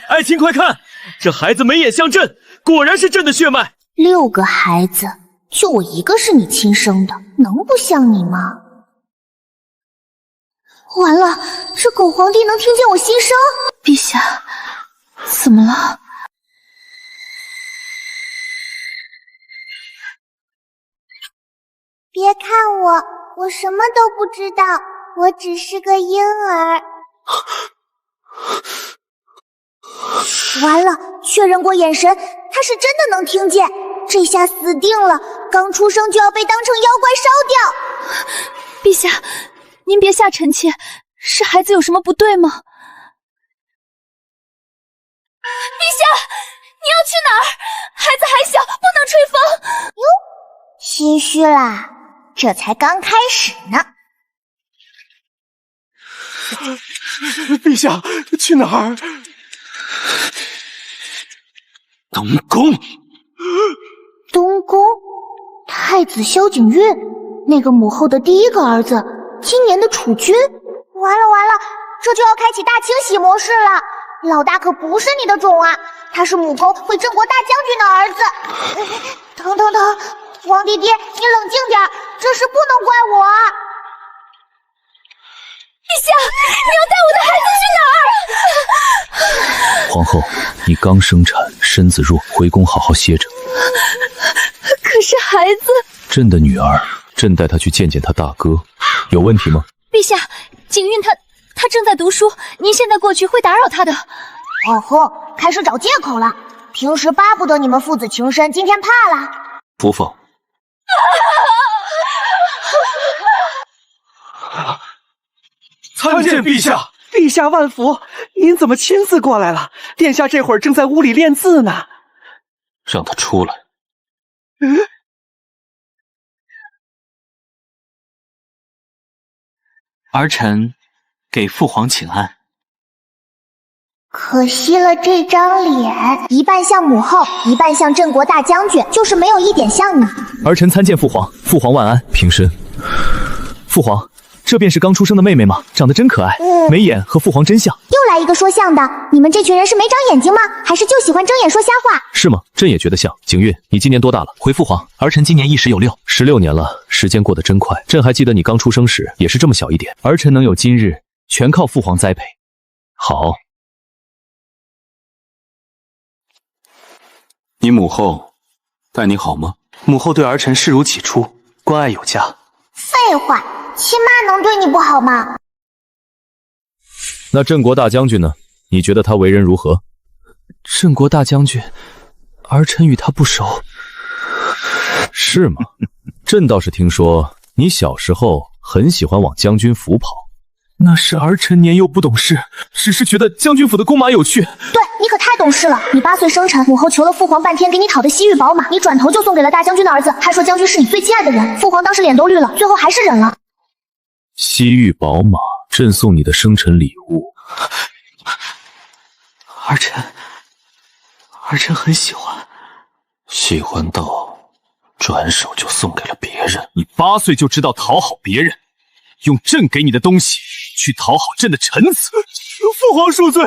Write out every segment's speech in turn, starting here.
爱卿快看，这孩子眉眼像朕，果然是朕的血脉。6个孩子，就我一个是你亲生的，能不像你吗？完了，这狗皇帝能听见我心声。陛下，怎么了？别看我，我什么都不知道，我只是个婴儿。完了，确认过眼神，他是真的能听见，这下死定了，刚出生就要被当成妖怪烧掉。陛下，您别下臣妾，是孩子有什么不对吗？陛下，你要去哪儿？孩子还小，不能吹风。哟，心虚啦，这才刚开始呢。陛下，去哪儿？东宫。东宫，太子萧景煜，那个母后的第一个儿子，今年的储君。完了完了，这就要开启大清洗模式了。老大可不是你的种啊，他是母后会郑国大将军的儿子。疼疼疼！皇帝爹，你冷静点，这事不能怪我啊。陛下，你要带我的孩子去哪儿？皇后，你刚生产，身子弱，回宫好好歇着。可是孩子……朕的女儿，朕带她去见见她大哥，有问题吗？陛下，景煜他正在读书，您现在过去会打扰他的。皇后开始找借口了，平时巴不得你们父子情深，今天怕了。福凤。参见陛下！陛下万福！您怎么亲自过来了？殿下这会儿正在屋里练字呢。让他出来。儿臣给父皇请安。可惜了这张脸，一半像母后，一半像郑国大将军，就是没有一点像你。儿臣参见父皇，父皇万安。平身。父皇，这便是刚出生的妹妹吗？长得真可爱，眉眼和父皇真像。又来一个说像的，你们这群人是没长眼睛吗？还是就喜欢睁眼说瞎话？是吗？朕也觉得像。景煜，你今年多大了？回父皇，儿臣今年10有6。16年了，时间过得真快。朕还记得你刚出生时也是这么小一点。儿臣能有今日，全靠父皇栽培。好。你母后待你好吗？母后对儿臣视如己出，关爱有加。废话，亲妈能对你不好吗？那郑国大将军呢？你觉得他为人如何？郑国大将军，儿臣与他不熟。是吗？朕倒是听说你小时候很喜欢往将军府跑。那是儿臣年幼不懂事，只是觉得将军府的弓马有趣。对，你可太懂事了。你8岁生辰，母后求了父皇半天，给你讨的西域宝马，你转头就送给了大将军的儿子，还说将军是你最亲爱的人。父皇当时脸都绿了，最后还是忍了。西域宝马，朕送你的生辰礼物。儿臣很喜欢，喜欢到转手就送给了别人。你8岁就知道讨好别人，用朕给你的东西去讨好朕的臣子。父皇恕罪，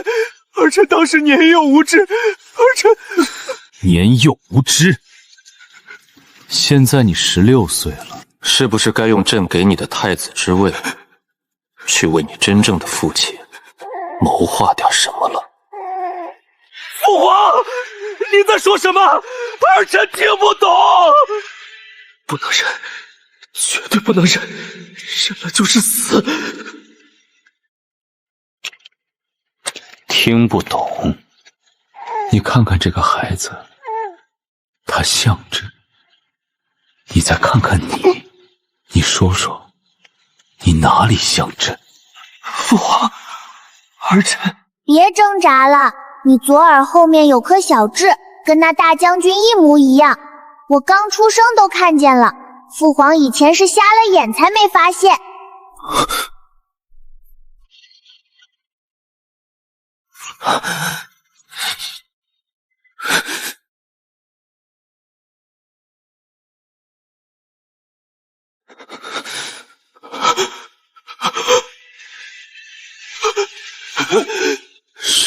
儿臣当时年幼无知，年幼无知。现在你16岁了，是不是该用朕给你的太子之位，去为你真正的父亲谋划点什么了？父皇，你在说什么？儿臣听不懂。不能忍，绝对不能忍，忍了就是死。听不懂？你看看这个孩子，他像朕。你再看看你，你说说，你哪里像朕？父皇，儿臣别挣扎了，你左耳后面有颗小痣，跟那大将军一模一样。我刚出生都看见了，父皇以前是瞎了眼才没发现。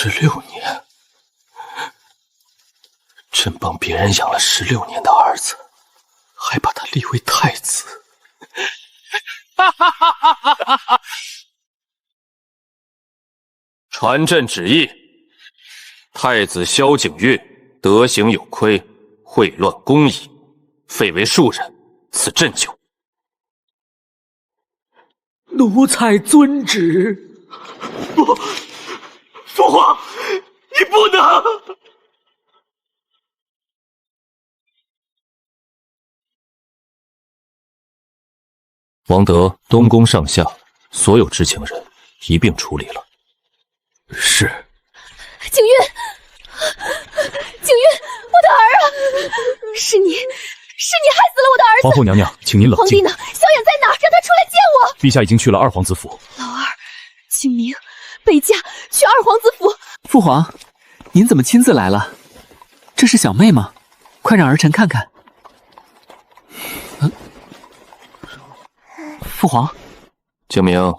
16年，朕帮别人养了16年的儿子，还把他立为太子。传朕旨意，太子萧景岳德行有亏，秽乱宫仪，废为庶人，赐朕酒。奴才遵旨。不，父皇，你不能！王德、东宫上下所有知情人一并处理了。是。景岳，景岳，我的儿啊！是你害死了我的儿子！皇后娘娘，请您冷静。皇帝呢？萧远在哪儿？让他出来见我！陛下已经去了二皇子府。老二，景明，备驾去二皇子府。父皇，您怎么亲自来了？这是小妹吗？快让儿臣看看。父皇，景明，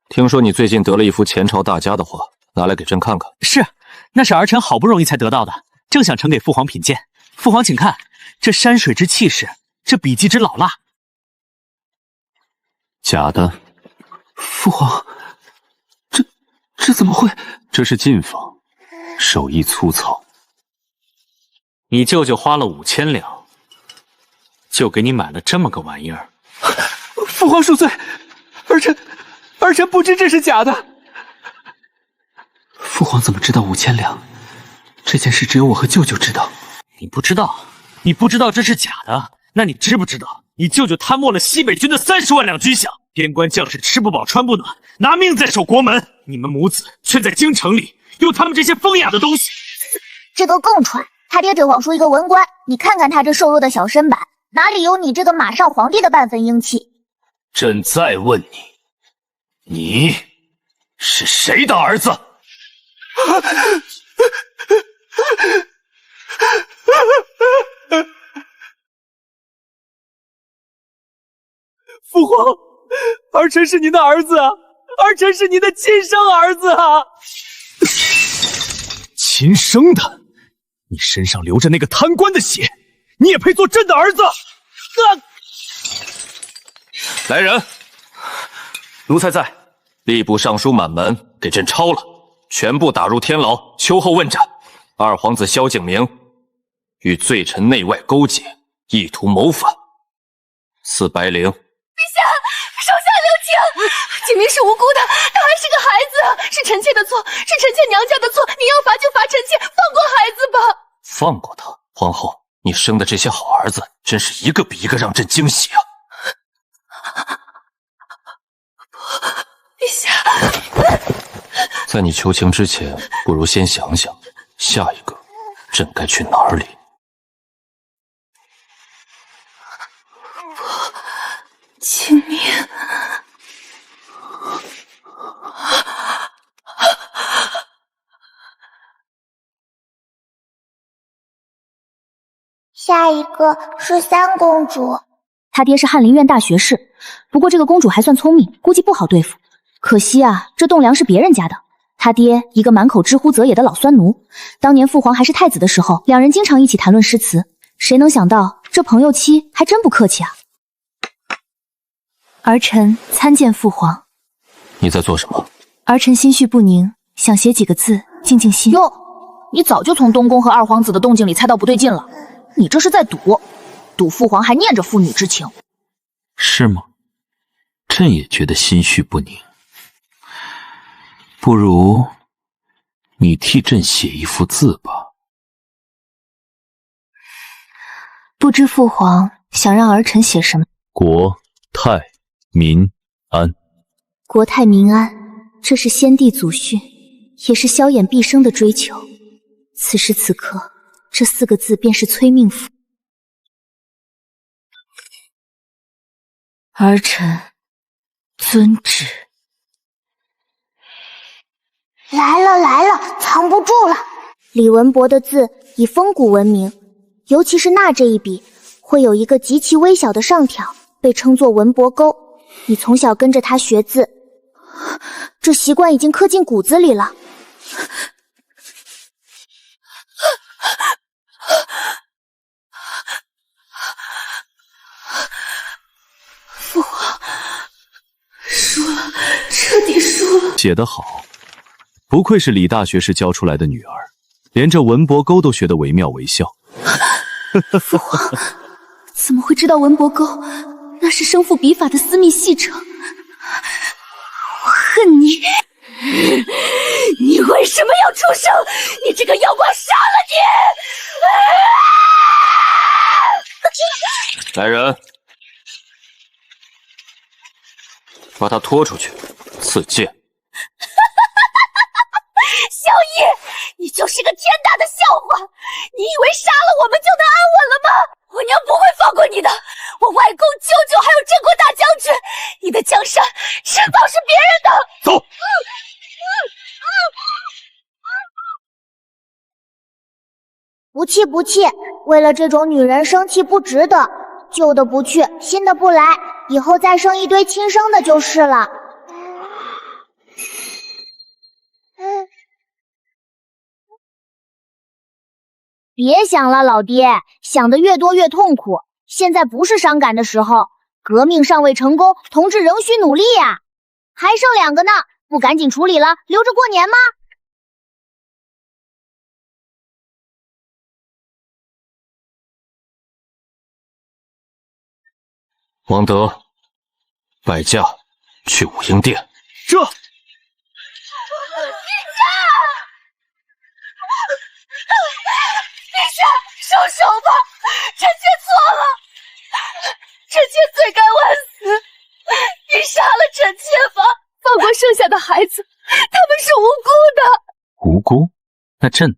听说你最近得了一幅前朝大家的画，拿来给朕看看。是，那是儿臣好不容易才得到的，正想呈给父皇品鉴。父皇请看，这山水之气势，这笔迹之老辣。假的。父皇，这怎么会？这是进坊，手艺粗糙。你舅舅花了5000两，就给你买了这么个玩意儿。父皇恕罪，儿臣不知这是假的。父皇怎么知道5000两？这件事只有我和舅舅知道。你不知道？你不知道这是假的？那你知不知道，你舅舅贪没了西北军的30万两军饷，边关将士吃不饱穿不暖，拿命在守国门。你们母子却在京城里用他们这些风雅的东西。这个更串，他爹只晃出一个文官，你看看他这瘦弱的小身板，哪里有你这个马上皇帝的半分英气？朕再问你，你是谁的儿子？父皇，儿臣是您的儿子啊，儿臣是您的亲生儿子啊！亲生的？你身上流着那个贪官的血，你也配做朕的儿子？来人，奴才在。吏部尚书满门给朕抄了，全部打入天牢，秋后问斩。二皇子萧景明与罪臣内外勾结，意图谋反，赐白绫。手下留情，景明是无辜的，他还是个孩子，是臣妾的错，是臣妾娘家的错，你要罚就罚臣妾，放过孩子吧。放过他？皇后，你生的这些好儿子，真是一个比一个让朕惊喜啊！陛下，在你求情之前，不如先想想，下一个朕该去哪里？景明，下一个是三公主。他爹是翰林院大学士，不过这个公主还算聪明，估计不好对付。可惜啊，这栋梁是别人家的，他爹一个满口知乎者也的老酸奴。当年父皇还是太子的时候，两人经常一起谈论诗词。谁能想到这朋友妻还真不客气啊！儿臣参见父皇。你在做什么？儿臣心绪不宁，想写几个字静静心。哟，你早就从东宫和二皇子的动静里猜到不对劲了，你这是在赌父皇还念着父女之情。是吗？朕也觉得心绪不宁。不如你替朕写一幅字吧。不知父皇想让儿臣写什么？国泰民安。国泰民安，这是先帝祖训，也是萧衍毕生的追求。此时此刻，这4个字便是催命符。儿臣遵旨。来了，藏不住了。李文博的字以风骨闻名，尤其是捺这一笔，会有一个极其微小的上挑，被称作文博钩。你从小跟着他学字，这习惯已经刻进骨子里了。写得好，不愧是李大学士教出来的女儿，连这文博沟都学得惟妙惟肖。父皇怎么会知道文博沟？那是生父笔法的私密细则。我恨你！你为什么要出生？你这个妖怪，杀了来人，把他拖出去，赐剑。萧逸，你就是个天大的笑话！你以为杀了我们就能安稳了吗？我娘不会放过你的！我外公、舅舅还有镇国大将军，你的江山迟早是别人的！走！不气不气，为了这种女人生气不值得。旧的不去，新的不来，以后再生一堆亲生的就是了。别想了，老爹，想的越多越痛苦。现在不是伤感的时候，革命尚未成功，同志仍需努力呀。还剩2个呢，不赶紧处理了，留着过年吗？王德，摆驾去武英殿。这陛下，收手吧，臣妾错了，臣妾罪该万死。你杀了臣妾吧，放过剩下的孩子，他们是无辜的。无辜？那朕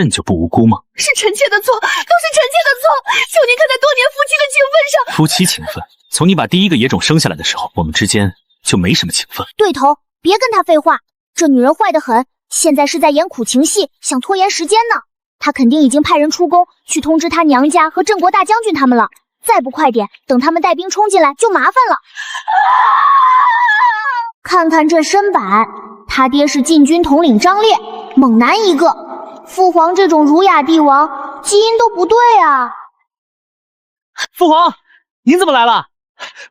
就不无辜吗？是臣妾的错，都是臣妾的错，求您看在多年夫妻的情分上。夫妻情分？从你把第一个野种生下来的时候，我们之间就没什么情分。对头，别跟他废话，这女人坏得很，现在是在演苦情戏，想拖延时间呢。她肯定已经派人出宫去通知她娘家和镇国大将军他们了，再不快点，等他们带兵冲进来就麻烦了。看看这身板，他爹是禁军统领张烈，猛男一个。父皇这种儒雅帝王，基因都不对啊。父皇，您怎么来了？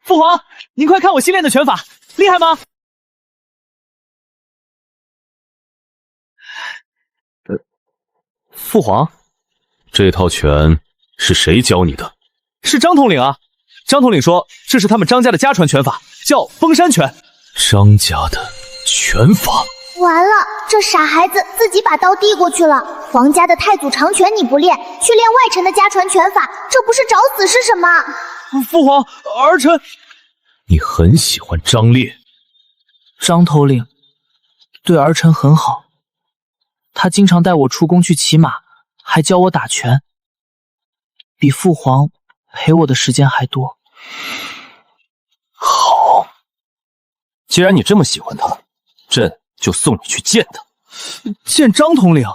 父皇，您快看我新练的拳法，厉害吗？父皇，这套拳是谁教你的？是张统领啊。张统领说这是他们张家的家传拳法，叫崩山拳。张家的拳法？完了，这傻孩子自己把刀递过去了。皇家的太祖长拳你不练，去练外臣的家传拳法，这不是找死是什么？父皇，儿臣……你很喜欢张烈？张头领对儿臣很好，他经常带我出宫去骑马，还教我打拳，比父皇陪我的时间还多。好，既然你这么喜欢他，朕就送你去见他。见张统领？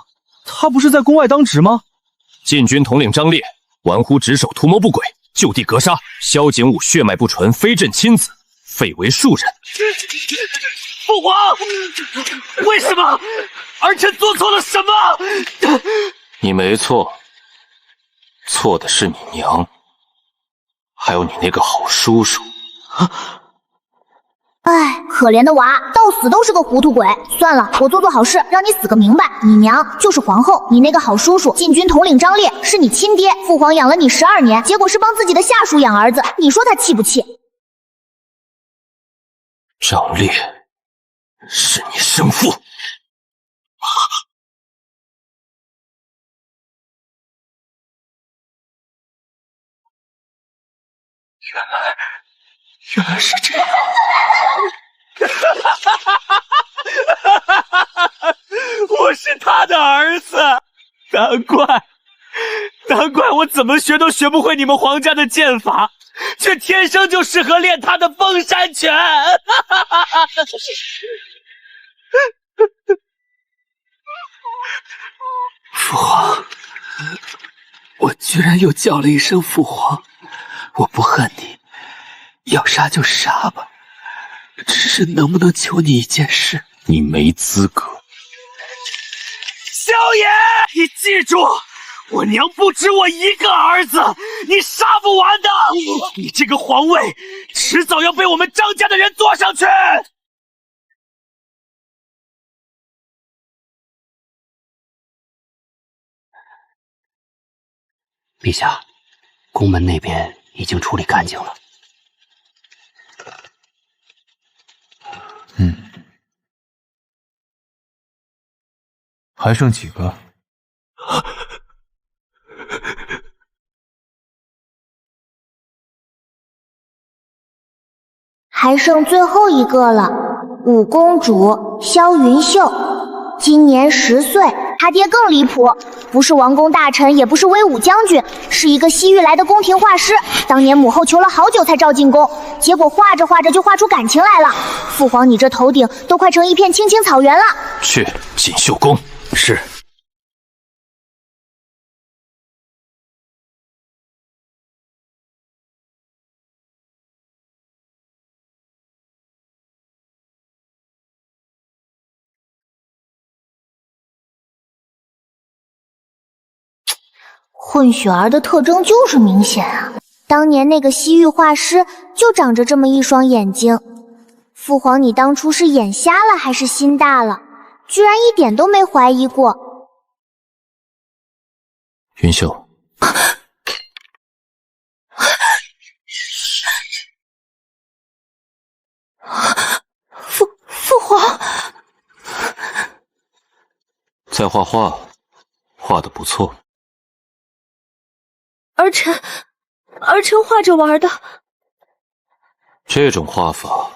他不是在宫外当值吗？禁军统领张烈玩忽职守，图谋不轨，就地格杀。萧景武血脉不纯，非朕亲子，废为庶人。父皇，为什么？儿臣做错了什么？你没错，错的是你娘，还有你那个好叔叔。哎，可怜的娃，到死都是个糊涂鬼。算了，我做好事，让你死个明白。你娘就是皇后，你那个好叔叔禁军统领张烈是你亲爹。父皇养了你12年，结果是帮自己的下属养儿子，你说他气不气？张烈是你生父。原来是这样。我是他的儿子，难怪我怎么学都学不会你们皇家的剑法，却天生就适合练他的崩山拳。父皇，我居然又叫了一声父皇，我不恨你，要杀就杀吧，只是能不能求你一件事？你没资格。萧爷，你记住，我娘不止我一个儿子，你杀不完的。你这个皇位迟早要被我们张家的人坐上去。陛下，宫门那边已经处理干净了。还剩几个？还剩最后一个了，五公主萧云秀，今年10岁。她爹更离谱，不是王公大臣，也不是威武将军，是一个西域来的宫廷画师。当年母后求了好久才召进宫，结果画着画着就画出感情来了。父皇，你这头顶都快成一片青青草原了。去锦绣宫。是。混血儿的特征就是明显啊！当年那个西域画师就长着这么一双眼睛。父皇，你当初是眼瞎了还是心大了？居然一点都没怀疑过。云秀，父皇，在画画，画得不错。儿臣画着玩的。这种画法，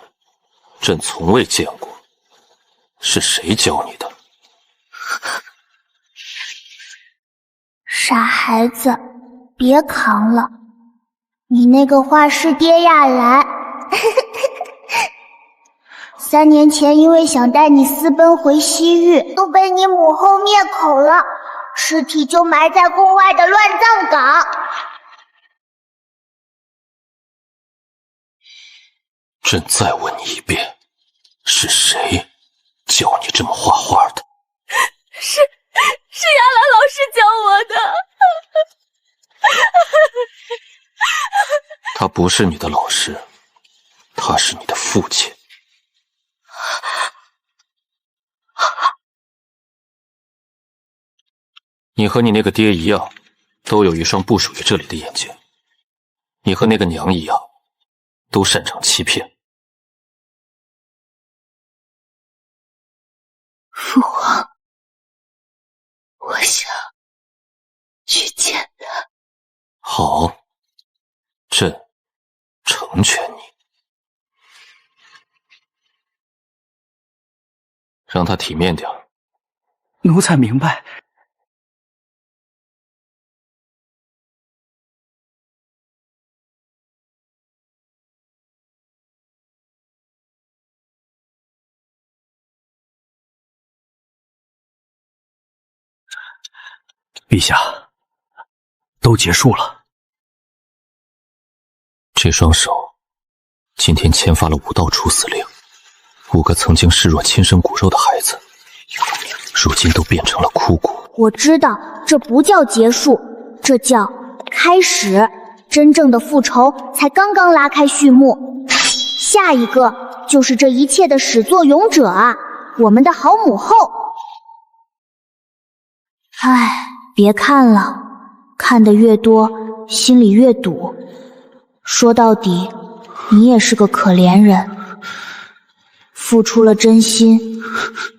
朕从未见过，是谁教你的？傻孩子，别扛了，你那个画师爹亚兰，3年前因为想带你私奔回西域，都被你母后灭口了，尸体就埋在宫外的乱葬岗。朕再问你一遍，是谁教你这么画画的？是亚兰老师教我的。他不是你的老师，他是你的父亲。你和你那个爹一样，都有一双不属于这里的眼睛。你和那个娘一样，都擅长欺骗。父皇，我想去见他。好，朕成全你，让他体面点。奴才明白。陛下，都结束了。这双手今天签发了5道处死令，5个曾经视若亲生骨肉的孩子，如今都变成了枯骨。我知道，这不叫结束，这叫开始。真正的复仇才刚刚拉开序幕，下一个就是这一切的始作俑者啊，我们的好母后。唉，别看了，看得越多，心里越堵。说到底，你也是个可怜人，付出了真心，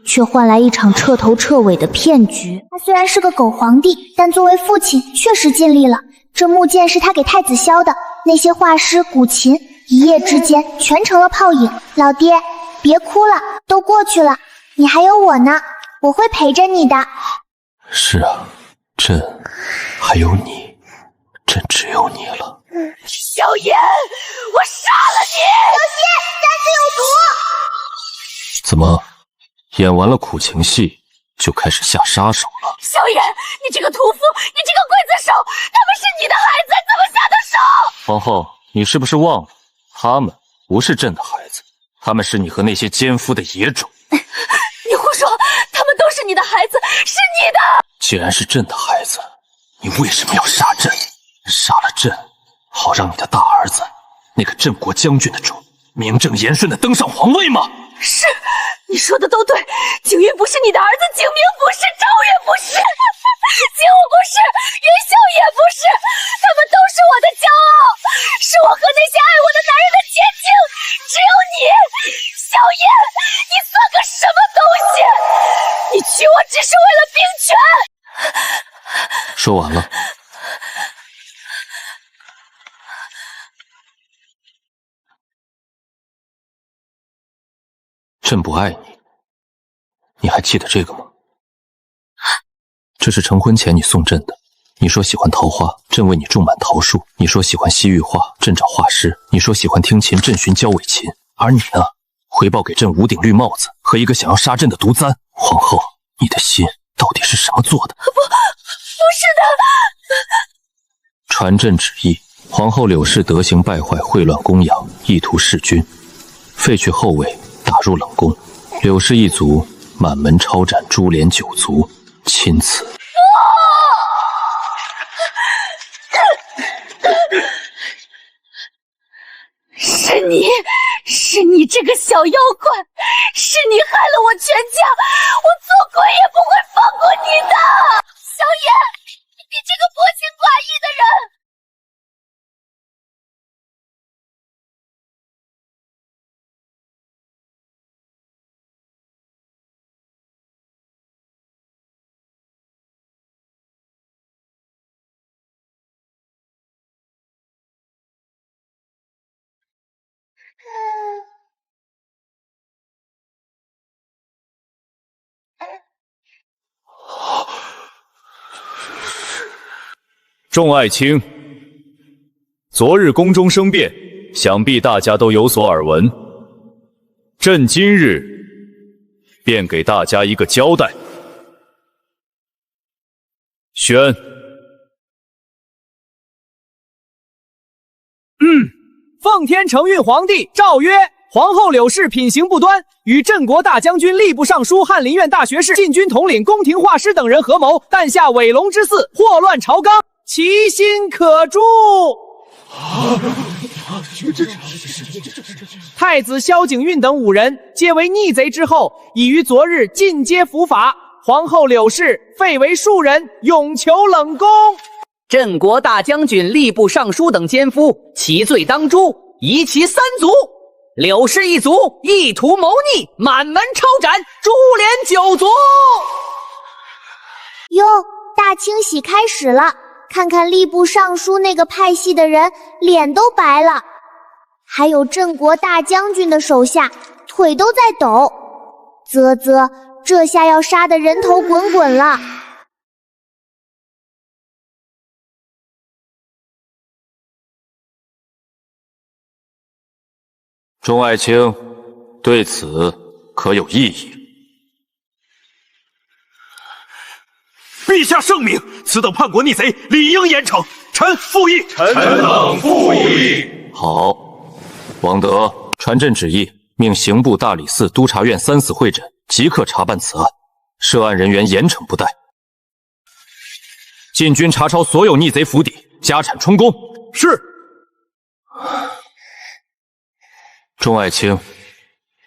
却换来一场彻头彻尾的骗局。他虽然是个狗皇帝，但作为父亲确实尽力了。这木剑是他给太子削的，那些画师、古琴，一夜之间全成了泡影。老爹，别哭了，都过去了，你还有我呢，我会陪着你的。是啊，朕还有你，朕只有你了。萧炎，我杀了你！小心，山子有毒！怎么，演完了苦情戏就开始下杀手了？萧炎，你这个屠夫，你这个刽子手，他们是你的孩子，怎么下的手？皇后，你是不是忘了，他们不是朕的孩子，他们是你和那些奸夫的野种。你胡说，他们都是你的孩子，是你的。既然是朕的孩子，你为什么要杀朕？杀了朕，好让你的大儿子，那个镇国将军的种，名正言顺的登上皇位吗？是，你说的都对，景云不是你的儿子，景明不是，赵月不是，景武不是，云秀也不是，说完了。朕不爱你，你还记得这个吗？这是成婚前你送朕的。你说喜欢桃花，朕为你种满桃树；你说喜欢西域画，朕找画师；你说喜欢听琴，朕寻焦尾琴。而你呢，回报给朕五顶绿帽子和一个想要杀朕的毒簪。皇后，你的心到底是什么做的？不是的。传朕旨意，皇后柳氏德行败坏，秽乱供养，意图弑君，废去后位，打入冷宫。柳氏一族满门抄斩，株连九族，钦此。是你这个小妖怪，是你害了我全家，我做鬼也不会放过你的，小野，你这个薄情寡义的人！众爱卿，昨日宫中生变，想必大家都有所耳闻。朕今日便给大家一个交代。宣。奉天承运皇帝诏曰：皇后柳氏品行不端，与镇国大将军、吏部尚书、翰林院大学士、禁军统领、宫廷画师等人合谋，诞下伪龙之嗣，祸乱朝纲，其心可诛。太子萧景运等5人皆为逆贼之后，已于昨日尽皆伏法。皇后柳氏废为庶人，永囚冷宫。镇国大将军、吏部尚书等奸夫，其罪当诛，夷其3族。柳氏一族意图谋逆，满门抄斩，株连9族。哟，大清洗开始了，看看吏部尚书那个派系的人，脸都白了。还有镇国大将军的手下，腿都在抖。啧啧，这下要杀得人头滚滚了。众爱卿，对此可有异议？陛下圣明，此等叛国逆贼，理应严惩。臣复议。臣等复议。好，王德，传朕旨意，命刑部大理寺、督察院3司会诊，即刻查办此案，涉案人员严惩不贷。禁军查抄所有逆贼府邸，家产充公。是。众爱卿，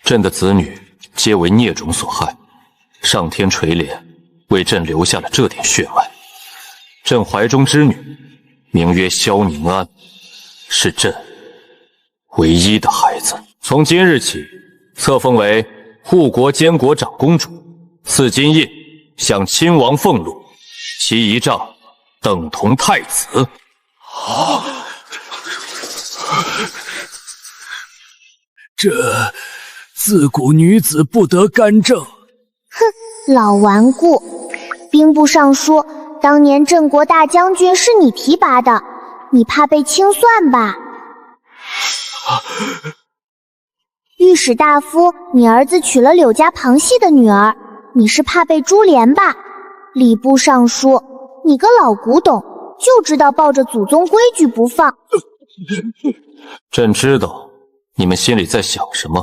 朕的子女皆为孽种所害，上天垂怜，为朕留下了这点血脉。朕怀中之女，名曰萧宁安，是朕唯一的孩子。从今日起，册封为护国监国长公主，赐金印，向亲王俸禄，其仪仗等同太子。这自古女子不得干政。哼，老顽固。兵部尚书，当年镇国大将军是你提拔的，你怕被清算吧？御史大夫，你儿子娶了柳家旁系的女儿，你是怕被株连吧？礼部尚书，你个老古董，就知道抱着祖宗规矩不放。朕知道你们心里在想什么，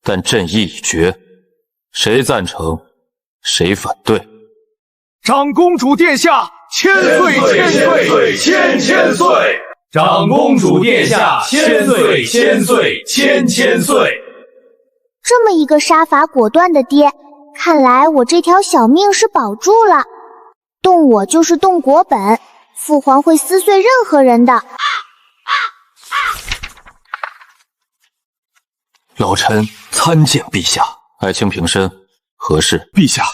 但朕意已决，谁赞成，谁反对。长公主殿下，千岁千岁千岁！长公主殿下，千岁千岁千岁！这么一个杀伐果断的爹，看来我这条小命是保住了。动我就是动国本，父皇会撕碎任何人的。老臣参见陛下。爱卿平身，何事？陛下，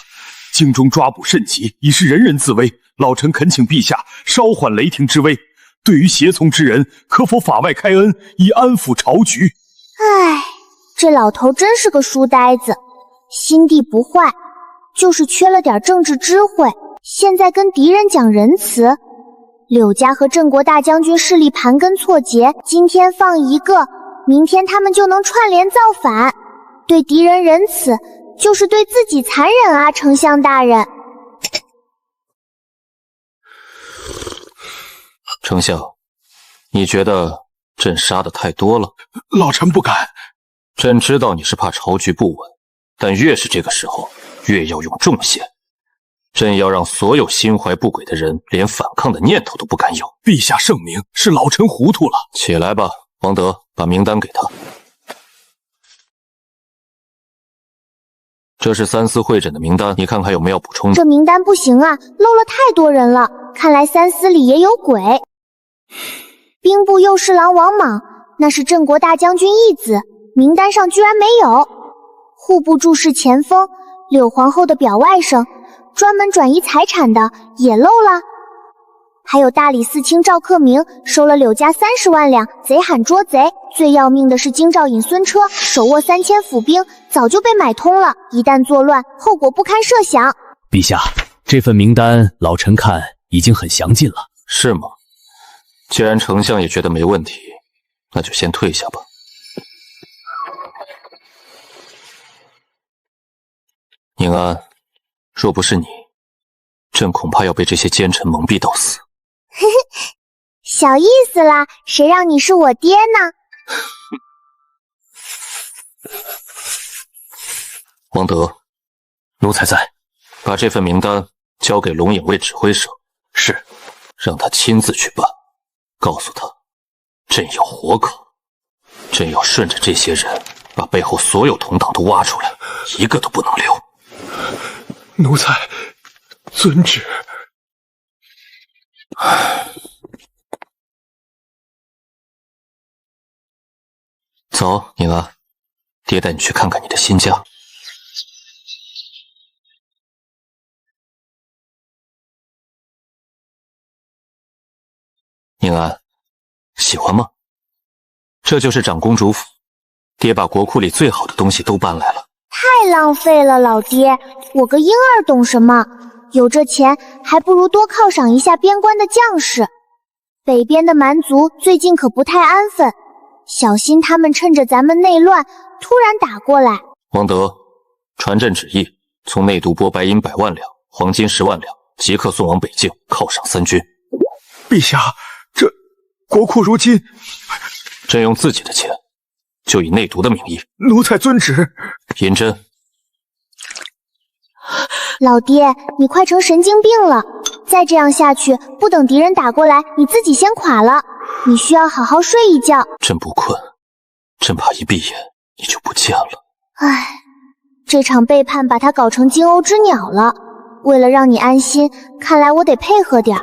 京中抓捕甚急，已是人人自危，老臣恳请陛下稍缓雷霆之威，对于胁从之人，可否法外开恩，以安抚朝局？唉，这老头真是个书呆子，心地不坏，就是缺了点政治智慧。现在跟敌人讲仁慈，柳家和镇国大将军势力盘根错节，今天放一个，明天他们就能串联造反。对敌人仁慈，就是对自己残忍啊，丞相大人。丞相，你觉得朕杀的太多了？老臣不敢。朕知道你是怕朝局不稳，但越是这个时候，越要用重刑。朕要让所有心怀不轨的人连反抗的念头都不敢有。陛下圣明，是老臣糊涂了。起来吧，王德，把名单给他。这是三司会诊的名单，你看看有没有补充的。这名单不行啊，漏了太多人了，看来三司里也有鬼。兵部右侍郎王莽，那是镇国大将军义子，名单上居然没有。户部注事钱锋，柳皇后的表外甥，专门转移财产的也漏了。还有大理寺卿赵克明，收了柳家30万两，贼喊捉贼。最要命的是京兆尹孙车，手握3000府兵，早就被买通了，一旦作乱，后果不堪设想。陛下，这份名单老臣看已经很详尽了。是吗？既然丞相也觉得没问题，那就先退下吧。宁安，若不是你，朕恐怕要被这些奸臣蒙蔽到死。嘿嘿，小意思啦，谁让你是我爹呢？王德，奴才在。把这份名单交给龙影卫指挥使。是。让他亲自去办，告诉他，朕要活口，朕要顺着这些人，把背后所有同党都挖出来，一个都不能留。奴才遵旨。走，宁安，爹带你去看看你的新家。宁安，喜欢吗？这就是长公主府，爹把国库里最好的东西都搬来了。太浪费了，老爹，我个婴儿懂什么？有这钱，还不如多犒赏一下边关的将士。北边的蛮族最近可不太安分，小心他们趁着咱们内乱，突然打过来。王德，传朕旨意，从内都拨白银100万两，黄金10万两，即刻送往北境，犒赏3军。陛下，这国库如今……朕用自己的钱，就以内都的名义。奴才遵旨。尹真，老爹，你快成神经病了！再这样下去，不等敌人打过来，你自己先垮了。你需要好好睡一觉。朕不困，朕怕一闭眼你就不见了。唉，这场背叛把他搞成金瓯之鸟了。为了让你安心，看来我得配合点。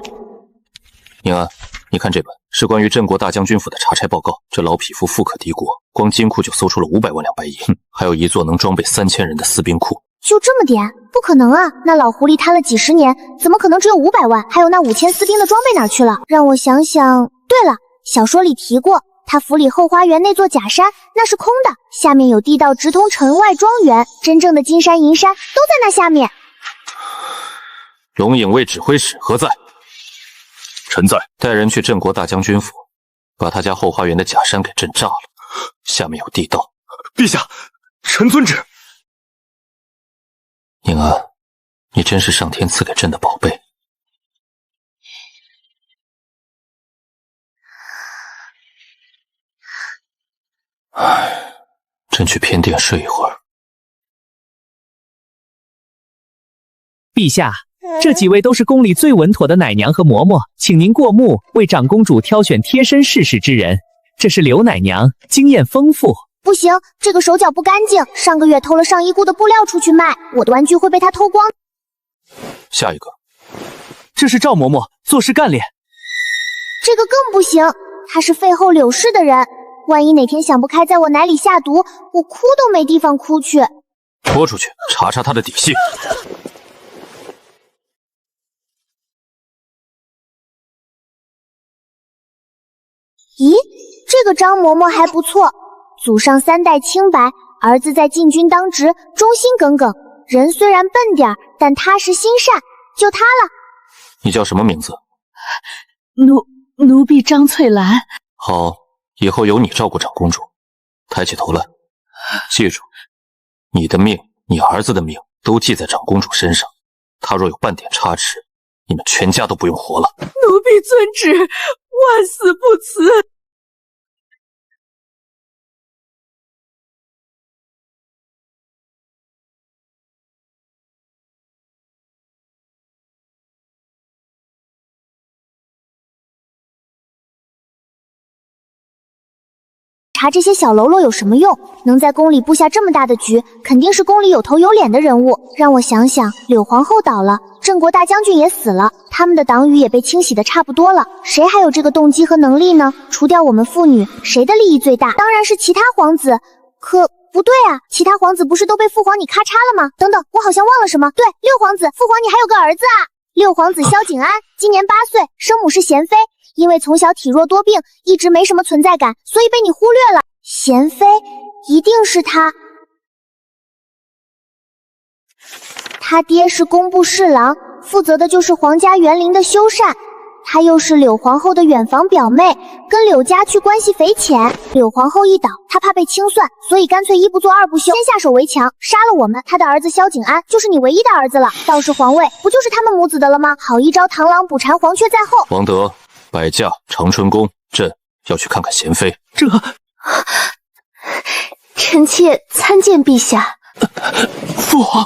宁安，你看这本是关于镇国大将军府的查差报告。这老匹夫富可敌国，光金库就搜出了500万两白银，还有一座能装备3000人的私兵库。就这么点？不可能啊！那老狐狸贪了几十年，怎么可能只有500万？还有那5000私兵的装备哪去了？让我想想。对了，小说里提过，他府里后花园那座假山那是空的，下面有地道直通城外庄园，真正的金山银山都在那下面。龙影卫指挥使何在？臣在。带人去镇国大将军府，把他家后花园的假山给震炸了，下面有地道。陛下，臣遵旨。宁安，你真是上天赐给朕的宝贝。唉，朕去偏殿睡一会儿。陛下，这几位都是宫里最稳妥的奶娘和嬷嬷，请您过目，为长公主挑选贴身侍侍之人。这是刘奶娘，经验丰富。不行，这个手脚不干净，上个月偷了上衣裤的布料出去卖，我的玩具会被他偷光。下一个，这是赵嬷嬷，做事干练。这个更不行，他是废后柳氏的人，万一哪天想不开在我奶里下毒，我哭都没地方哭去。拖出去，查查他的底细。咦，这个张嬷嬷还不错，祖上3代清白，儿子在禁军当值，忠心耿耿，人虽然笨点儿，但踏实心善，就他了。你叫什么名字？奴婢张翠兰。好，以后由你照顾长公主。抬起头来，记住，你的命，你儿子的命都记在长公主身上。她若有半点差池，你们全家都不用活了。奴婢遵旨，万死不辞。查这些小喽啰有什么用？能在宫里布下这么大的局，肯定是宫里有头有脸的人物。让我想想，柳皇后倒了，郑国大将军也死了，他们的党羽也被清洗的差不多了，谁还有这个动机和能力呢？除掉我们妇女，谁的利益最大？当然是其他皇子。可不对啊，其他皇子不是都被父皇你咔嚓了吗？等等，我好像忘了什么。对，六皇子，父皇你还有个儿子啊！六皇子萧景安，今年8岁，生母是娴妃。因为从小体弱多病，一直没什么存在感，所以被你忽略了。娴妃，一定是他。他爹是工部侍郎，负责的就是皇家园林的修缮。他又是柳皇后的远房表妹，跟柳家去关系匪浅。柳皇后一倒，他怕被清算，所以干脆一不做二不休，先下手为强，杀了我们。他的儿子萧景安就是你唯一的儿子了，到时皇位不就是他们母子的了吗？好一招螳螂捕蝉，黄雀在后。王德，摆驾长春宫，朕要去看看娴妃。臣妾参见陛下。父皇，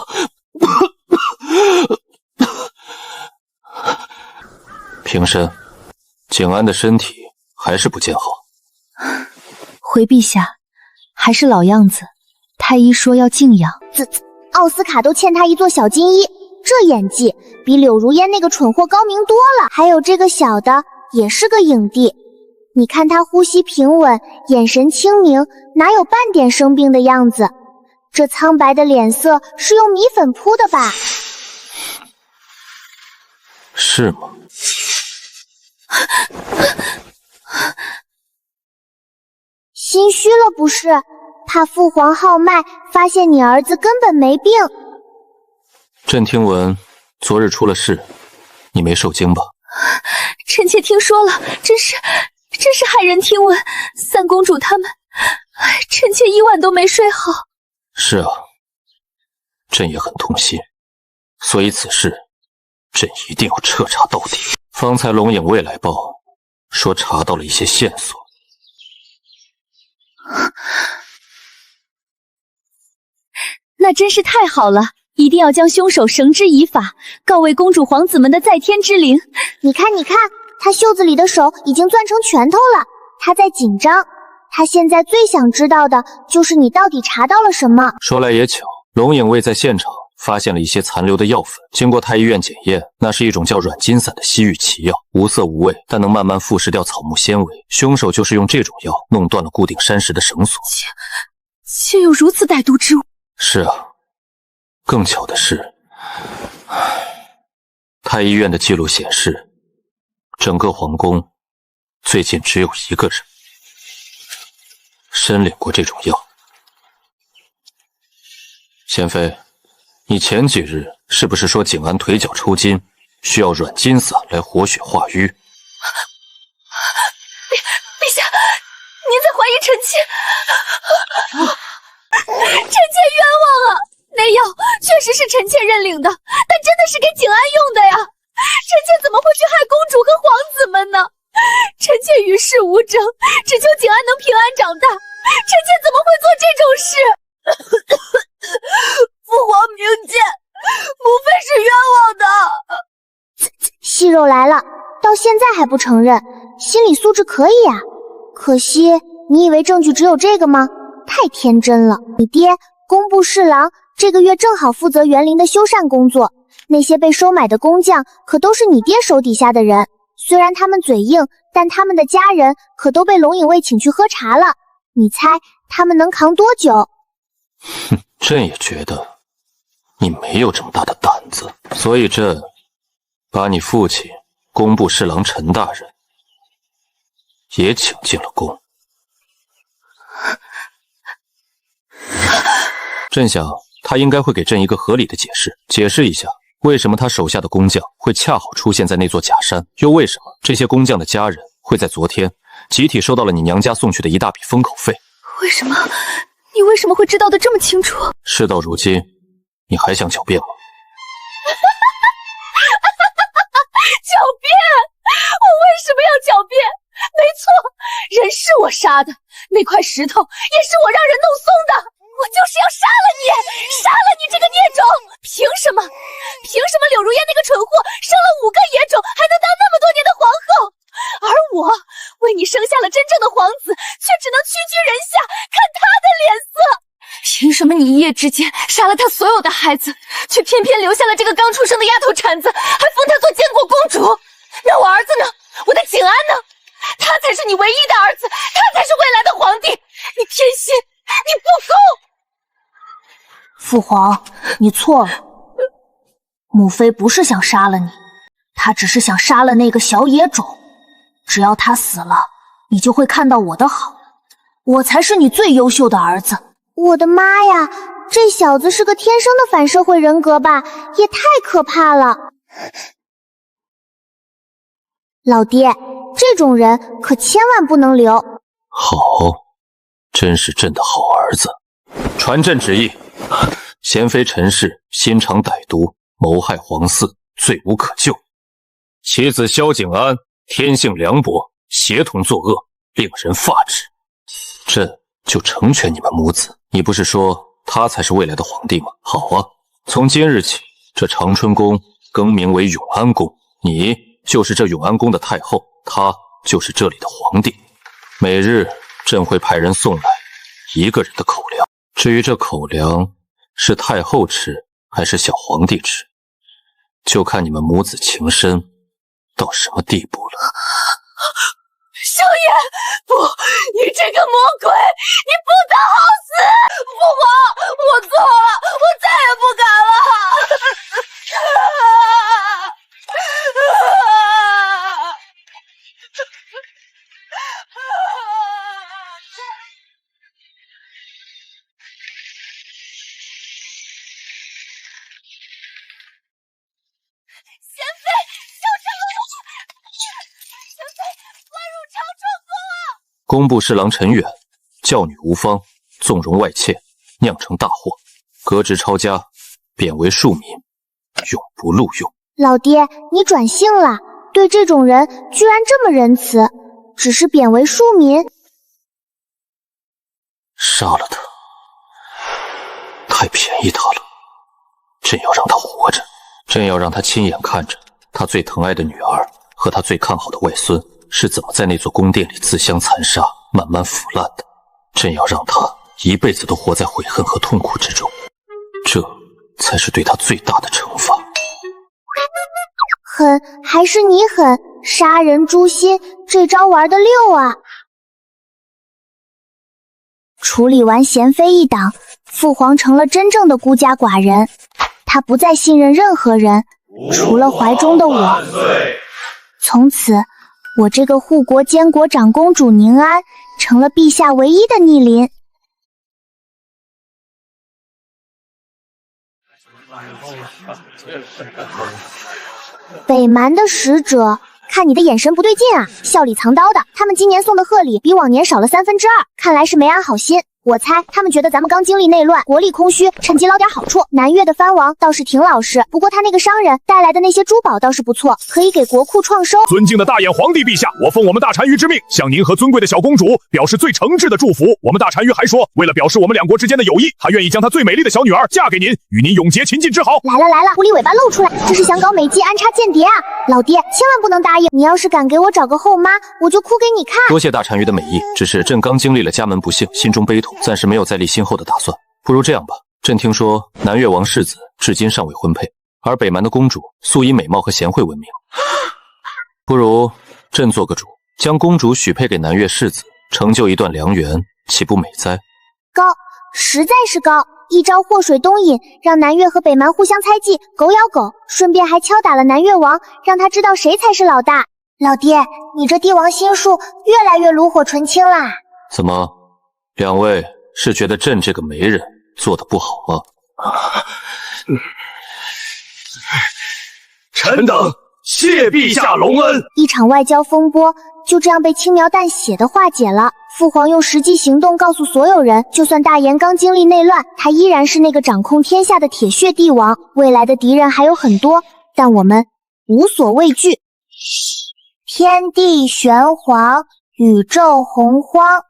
平身。景安的身体还是不见好。回陛下，还是老样子。太医说要静养。奥斯卡都欠他一座小金衣，这演技比柳如烟那个蠢货高明多了。还有这个小的也是个影帝，你看他呼吸平稳，眼神清明，哪有半点生病的样子？这苍白的脸色是用米粉铺的吧？是吗？心虚了不是？怕父皇号脉，发现你儿子根本没病。朕听闻昨日出了事，你没受惊吧？臣妾听说了，真是骇人听闻。三公主他们，臣妾一晚都没睡好。是啊，朕也很痛心，所以此事朕一定要彻查到底。方才龙影卫来报，说查到了一些线索。那真是太好了，一定要将凶手绳之以法，告慰公主皇子们的在天之灵。你看，他袖子里的手已经攥成拳头了，他在紧张。他现在最想知道的就是你到底查到了什么。说来也巧，龙影卫在现场发现了一些残留的药粉，经过太医院检验，那是一种叫软筋散的西域奇药，无色无味，但能慢慢腐蚀掉草木纤维。凶手就是用这种药弄断了固定山石的绳索。却有如此歹毒之物。是啊，更巧的是，太医院的记录显示，整个皇宫最近只有一个人申领过这种药。娴妃，你前几日是不是说景安腿脚抽筋，需要软筋散来活血化瘀？陛下，您在怀疑臣妾？臣妾冤枉啊！那药确实是臣妾认领的，但真的是给景安用的呀！臣妾怎么会去害公主和皇子们呢？臣妾与世无争，只求景安能平安长大。臣妾怎么会做这种事？父皇明鉴，母妃是冤枉的。息肉来了，到现在还不承认，心理素质可以啊。可惜你以为证据只有这个吗？太天真了。你爹工部侍郎这个月正好负责园林的修缮工作，那些被收买的工匠可都是你爹手底下的人。虽然他们嘴硬，但他们的家人可都被龙影卫请去喝茶了。你猜他们能扛多久？哼，朕也觉得你没有这么大的胆子，所以朕把你父亲工部侍郎陈大人也请进了宫。朕想，他应该会给朕一个合理的解释，解释一下为什么他手下的工匠会恰好出现在那座假山，又为什么这些工匠的家人会在昨天集体收到了你娘家送去的一大笔封口费。为什么？你为什么会知道的这么清楚？事到如今，你还想狡辩吗？狡辩？我为什么要狡辩？没错，人是我杀的，那块石头也是我让人弄松的，我就是要杀了你，杀了你这个孽种！凭什么？凭什么柳如烟那个蠢货生了5个野种，还能当那么多年的皇后？而我为你生下了真正的皇子，却只能屈居人下，看他的脸色。凭什么你一夜之间杀了他所有的孩子，却偏偏留下了这个刚出生的丫头铲子，还封她做监国公主？那我儿子呢？我的景安呢？他才是你唯一的儿子，他才是未来的皇帝。你偏心，你不公。父皇，你错了。母妃不是想杀了你，她只是想杀了那个小野种。只要他死了，你就会看到我的好。我才是你最优秀的儿子。我的妈呀，这小子是个天生的反社会人格吧？也太可怕了。老爹，这种人可千万不能留。好，真是朕的好儿子。传朕旨意，贤妃陈氏心肠歹毒，谋害皇嗣，罪无可救。其子萧景安天性凉薄，协同作恶，令人发指。朕就成全你们母子。你不是说他才是未来的皇帝吗？好啊，从今日起，这长春宫更名为永安宫，你就是这永安宫的太后，他就是这里的皇帝。每日朕会派人送来1个人的口粮，至于这口粮是太后吃还是小皇帝吃，就看你们母子情深到什么地步了。少爷，不，你这个魔鬼，你不得好死！父皇，我错了，我再也不敢了。贤妃，救救我！贤妃，快入长春宫啊！工部侍郎陈远，教女无方，纵容外妾，酿成大祸，革职抄家，贬为庶民，永不录用。老爹，你转性了，对这种人居然这么仁慈，只是贬为庶民。杀了他，太便宜他了。朕要让他活着，朕要让他亲眼看着他最疼爱的女儿和他最看好的外孙是怎么在那座宫殿里自相残杀，慢慢腐烂的。朕要让他一辈子都活在悔恨和痛苦之中，这才是对他最大的惩罚。狠还是你狠，杀人诛心，这招玩得溜啊！处理完贤妃一党，父皇成了真正的孤家寡人，他不再信任任何人，除了怀中的我。从此，我这个护国监国长公主宁安成了陛下唯一的逆鳞。北蛮的使者，看你的眼神不对劲啊，笑里藏刀的。他们今年送的贺礼比往年少了2/3，看来是没安好心。我猜他们觉得咱们刚经历内乱，国力空虚，趁机捞点好处。南越的藩王倒是挺老实，不过他那个商人带来的那些珠宝倒是不错，可以给国库创收。尊敬的大眼皇帝陛下，我奉我们大单于之命，向您和尊贵的小公主表示最诚挚的祝福。我们大单于还说，为了表示我们两国之间的友谊，还愿意将她最美丽的小女儿嫁给您，与您永结秦晋之好。来了来了，狐狸尾巴露出来，这是想搞美姬安插间谍啊！老爹，千万不能答应，你要是敢给我找个后妈，我就哭给你看。多谢大单于的美意，只是朕刚经历了家门不幸，心中悲痛，暂时没有再立今后的打算。不如这样吧，朕听说南越王世子至今尚未婚配，而北蛮的公主素以美貌和贤惠闻名，不如朕做个主，将公主许配给南越世子，成就一段良缘，岂不美哉？高，实在是高！一招祸水东引，让南越和北蛮互相猜忌，狗咬狗，顺便还敲打了南越王，让他知道谁才是老大。老爹，你这帝王心术越来越炉火纯青啦！怎么，两位是觉得朕这个媒人做得不好吗？臣等谢陛下隆恩。一场外交风波就这样被轻描淡写的化解了。父皇用实际行动告诉所有人，就算大炎刚经历内乱，他依然是那个掌控天下的铁血帝王。未来的敌人还有很多，但我们无所畏惧。天地玄黄，宇宙洪荒。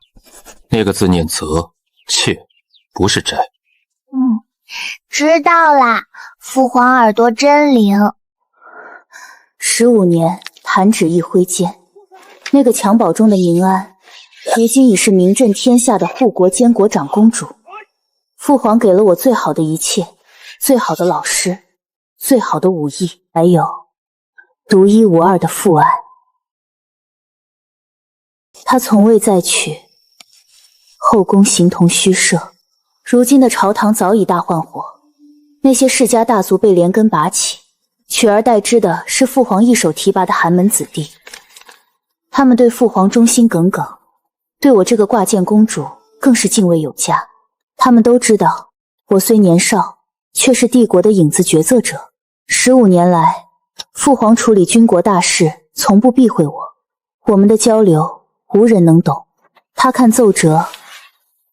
那个字念泽，妾不是斋。知道啦。父皇耳朵真灵。15年，弹指一挥间，那个襁褓中的宁安，如今已是名震天下的护国监国长公主。父皇给了我最好的一切，最好的老师，最好的武艺，还有独一无二的父爱。他从未再娶，后宫形同虚设。如今的朝堂早已大换火，那些世家大族被连根拔起，取而代之的是父皇一手提拔的寒门子弟。他们对父皇忠心耿耿，对我这个挂件公主更是敬畏有加。他们都知道，我虽年少，却是帝国的影子决策者。15年来，父皇处理军国大事，从不避讳我。我们的交流，无人能懂。他看奏折，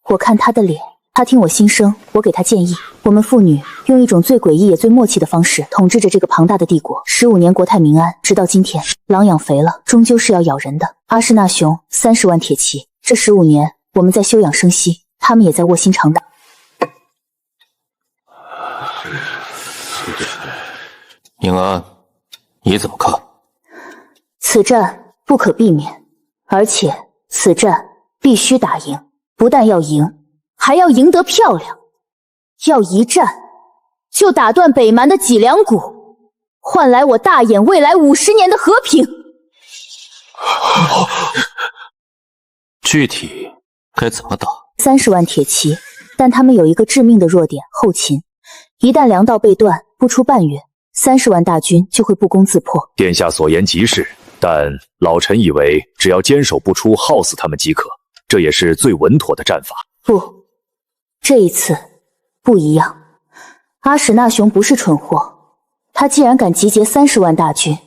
我看他的脸。他听我心声，我给他建议。我们父女用一种最诡异也最默契的方式统治着这个庞大的帝国。15年国泰民安，直到今天，狼养肥了，终究是要咬人的。阿史那雄30万铁骑，这15年我们在休养生息，他们也在卧薪尝胆。宁安，你怎么看？此战不可避免，而且此战必须打赢。不但要赢，还要赢得漂亮。要一战就打断北蛮的脊梁骨，换来我大眼未来50年的和平。具体该怎么打？30万铁骑，但他们有一个致命的弱点——后勤。一旦粮道被断，不出半月，30万大军就会不攻自破。殿下所言极是，但老臣以为只要坚守不出，耗死他们即可，这也是最稳妥的战法。不，这一次不一样。阿史那雄不是蠢货，他既然敢集结30万大军，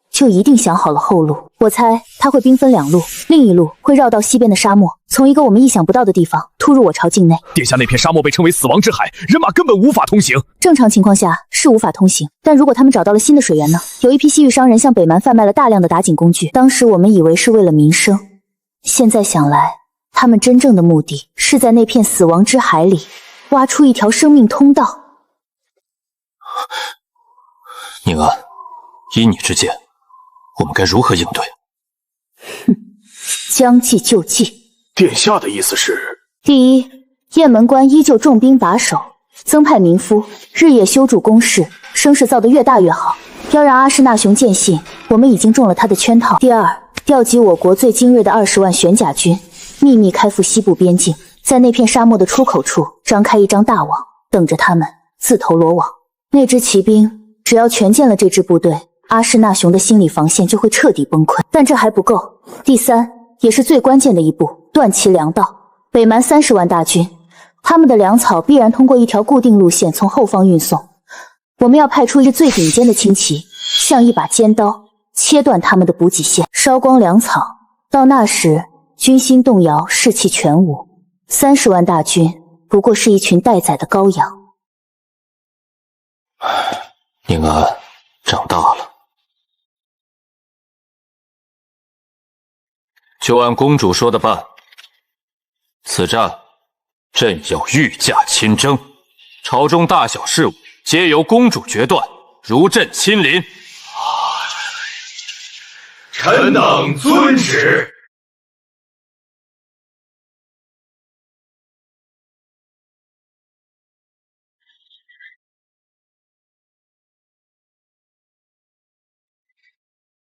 就一定想好了后路。我猜他会兵分2路，另一路会绕到西边的沙漠，从一个我们意想不到的地方突入我朝境内。殿下，那片沙漠被称为死亡之海，人马根本无法通行。正常情况下是无法通行，但如果他们找到了新的水源呢？有一批西域商人向北蛮贩卖了大量的打井工具，当时我们以为是为了民生，现在想来，他们真正的目的是在那片死亡之海里挖出一条生命通道。宁安，依你之见，我们该如何应对？将计就计。殿下的意思是？第一，雁门关依旧重兵把守，增派民夫，日夜修筑工事，声势造得越大越好，要让阿史那雄坚信我们已经中了他的圈套。第二，调集我国最精锐的20万玄甲军，秘密开赴西部边境，在那片沙漠的出口处张开一张大网，等着他们自投罗网。那支骑兵只要全见了这支部队，阿史那雄的心理防线就会彻底崩溃。但这还不够，第三，也是最关键的一步，断其粮道。北蛮30万大军，他们的粮草必然通过一条固定路线从后方运送。我们要派出一支最顶尖的轻骑，像一把尖刀，切断他们的补给线，烧光粮草。到那时，军心动摇，士气全无。30万大军不过是一群待宰的羔羊。宁安长大了，就按公主说的办。此战，朕要御驾亲征，朝中大小事务皆由公主决断，如朕亲临。臣等遵旨。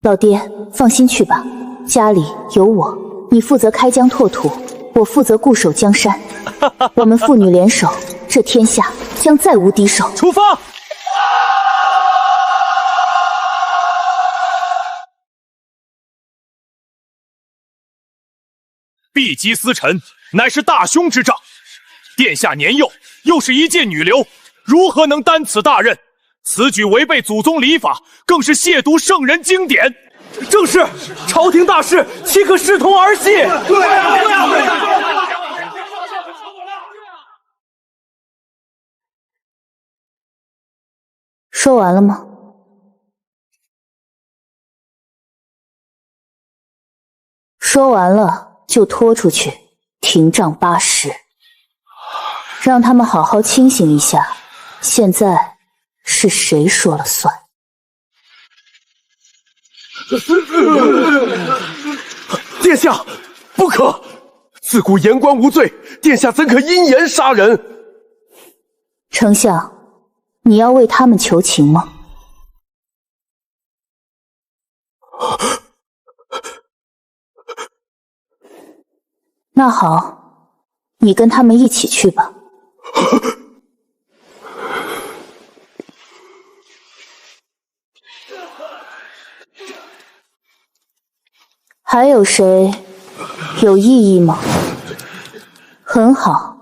老爹，放心去吧，家里有我，你负责开疆拓土，我负责固守江山。我们父女联手，这天下将再无敌手。出发！避击司臣，乃是大凶之兆。殿下年幼，又是一介女流，如何能担此大任？此举违背祖宗礼法，更是亵渎圣人经典。正是，朝廷大事岂可视同儿戏？对啊！说完了吗？说完了就拖出去，停杖80，让他们好好清醒一下。现在是谁说了算？殿下，不可！自古言官无罪，殿下怎可因言杀人？丞相，你要为他们求情吗？那好，你跟他们一起去吧。还有谁有异议吗？很好，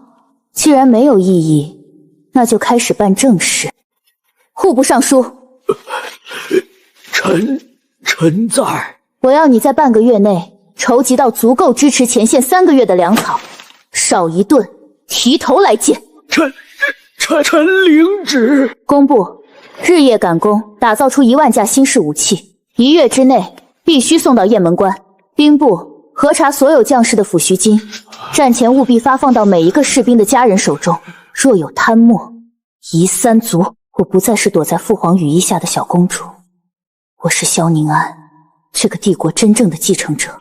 既然没有异议，那就开始办正事。户部尚书，臣在。我要你在半个月内筹集到足够支持前线3个月的粮草，少一顿提头来见。臣领旨。工部日夜赶工，打造出1万架新式武器，1月之内必须送到雁门关。兵部核查所有将士的抚恤金，战前务必发放到每一个士兵的家人手中。若有贪墨，夷3族。我不再是躲在父皇羽翼下的小公主，我是萧宁安，这个帝国真正的继承者。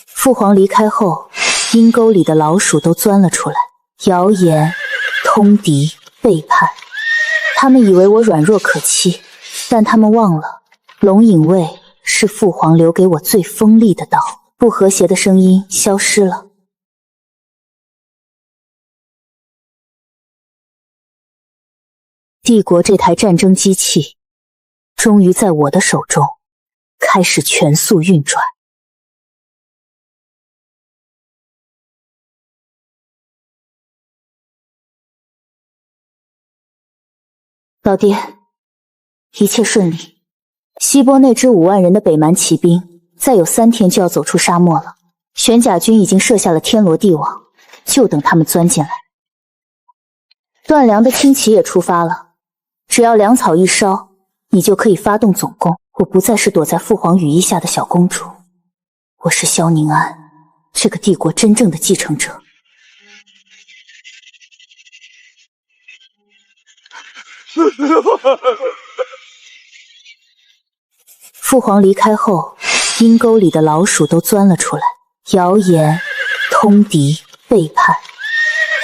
父皇离开后，阴沟里的老鼠都钻了出来，谣言、通敌、背叛。他们以为我软弱可欺，但他们忘了，龙影卫是父皇留给我最锋利的刀。不和谐的声音消失了。帝国这台战争机器，终于在我的手中开始全速运转。老爹，一切顺利。西波那支5万人的北蛮骑兵，再有3天就要走出沙漠了。玄甲军已经设下了天罗地网，就等他们钻进来。断粮的轻骑也出发了，只要粮草一烧，你就可以发动总攻。我不再是躲在父皇羽翼下的小公主，我是萧宁安，这个帝国真正的继承者。父皇离开后，阴沟里的老鼠都钻了出来，谣言、通敌、背叛。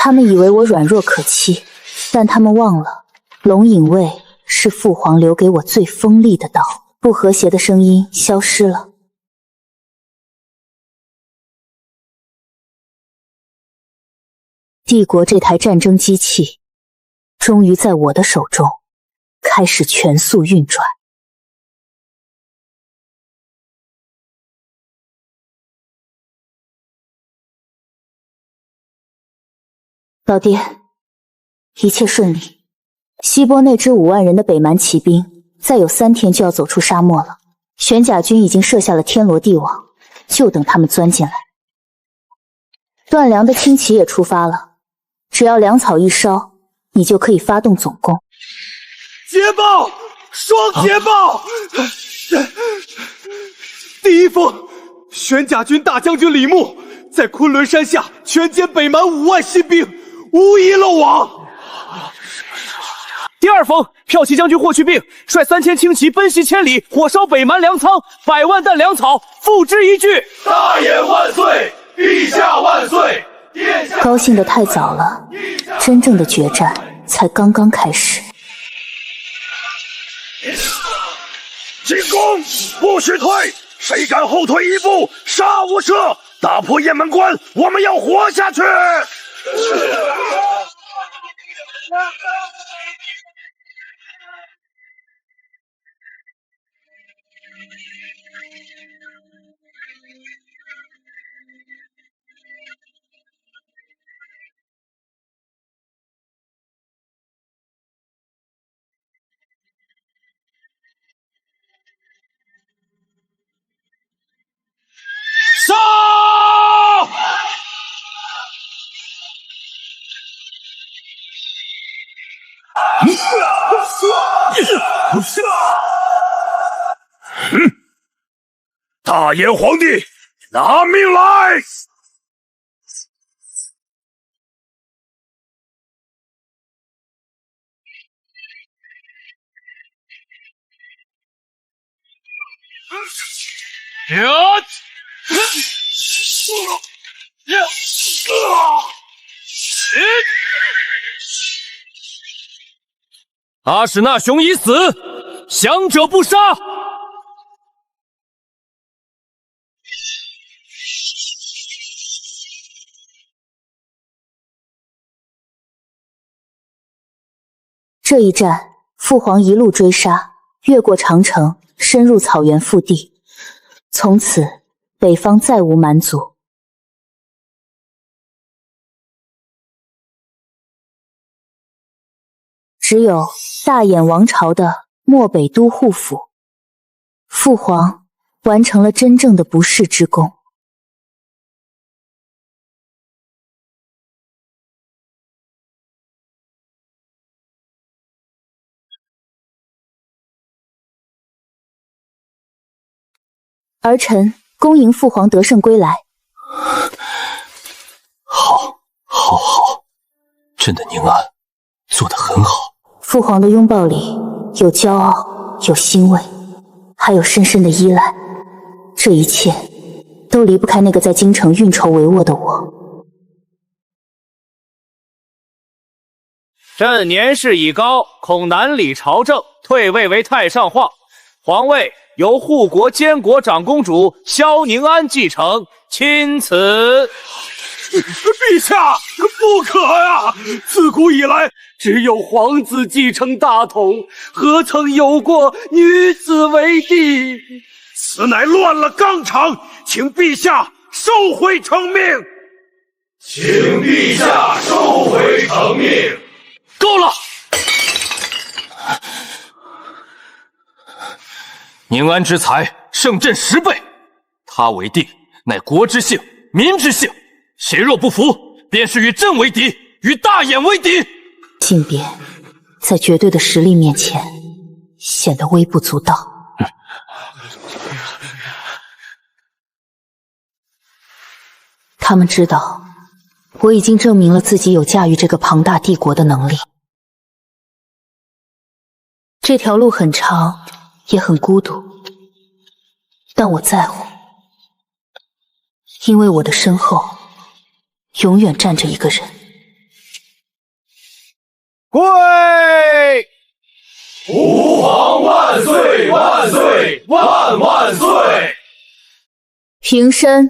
他们以为我软弱可欺，但他们忘了，龙影卫是父皇留给我最锋利的刀。不和谐的声音消失了。帝国这台战争机器，终于在我的手中开始全速运转。老爹，一切顺利。西波那支5万人的北蛮骑兵，再有3天就要走出沙漠了。玄甲军已经设下了天罗地网，就等他们钻进来。断粮的轻骑也出发了，只要粮草一烧，你就可以发动总攻。捷报！双捷报！第一封，玄甲军大将军李牧在昆仑山下全歼北蛮5万新兵，无一漏网。第二封，骠骑将军霍去病率3000轻骑奔袭千里，火烧北蛮粮仓，100万担粮草付之一炬。大爷万岁！陛下万岁！殿下高兴得太早了，真正的决战才刚刚开始。进攻，不许退！谁敢后退一步，杀无赦！打破雁门关，我们要活下去！大燕皇帝，拿命来！阿史那雄已死，降者不杀。这一战，父皇一路追杀，越过长城，深入草原腹地。从此，北方再无蛮族。只有大衍王朝的漠北都护府，父皇完成了真正的不世之功。儿臣恭迎父皇得胜归来。好，朕的宁安做得很好。父皇的拥抱里有骄傲，有欣慰，还有深深的依赖。这一切都离不开那个在京城运筹帷幄的我。朕年事已高，恐难理朝政，退位为太上皇，皇位由护国监国长公主萧宁安继承，钦此。陛下，不可呀！自古以来，只有皇子继承大统，何曾有过女子为帝？此乃乱了纲常，请陛下收回成命。请陛下收回成命。够了！宁安之才胜朕10倍，他为帝，乃国之幸，民之幸。谁若不服，便是与朕为敌，与大衍为敌。靖边在绝对的实力面前，显得微不足道。他们知道，我已经证明了自己有驾驭这个庞大帝国的能力。这条路很长，也很孤独，但我在乎，因为我的身后永远站着一个人。跪！吾皇万岁万岁万万岁！平身，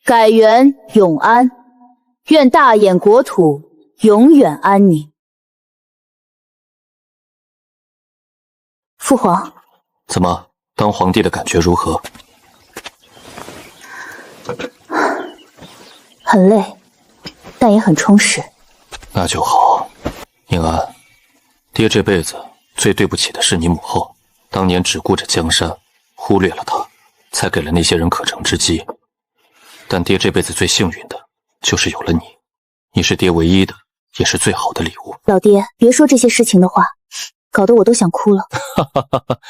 改元永安，愿大衍国土永远安宁。父皇，怎么，当皇帝的感觉如何？很累，但也很充实。那就好。宁安，爹这辈子最对不起的是你母后，当年只顾着江山，忽略了她，才给了那些人可乘之机。但爹这辈子最幸运的就是有了你，你是爹唯一的，也是最好的礼物。老爹，别说这些事情的话，搞得我都想哭了。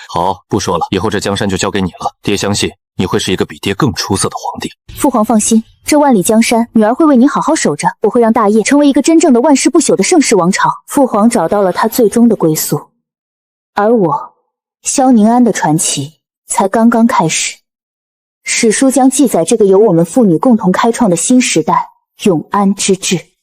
好，不说了，以后这江山就交给你了。爹相信你会是一个比爹更出色的皇帝。父皇放心，这万里江山，女儿会为你好好守着。我会让大业成为一个真正的万世不朽的盛世王朝。父皇找到了他最终的归宿，而我，萧宁安的传奇才刚刚开始。史书将记载这个由我们父女共同开创的新时代——永安之治。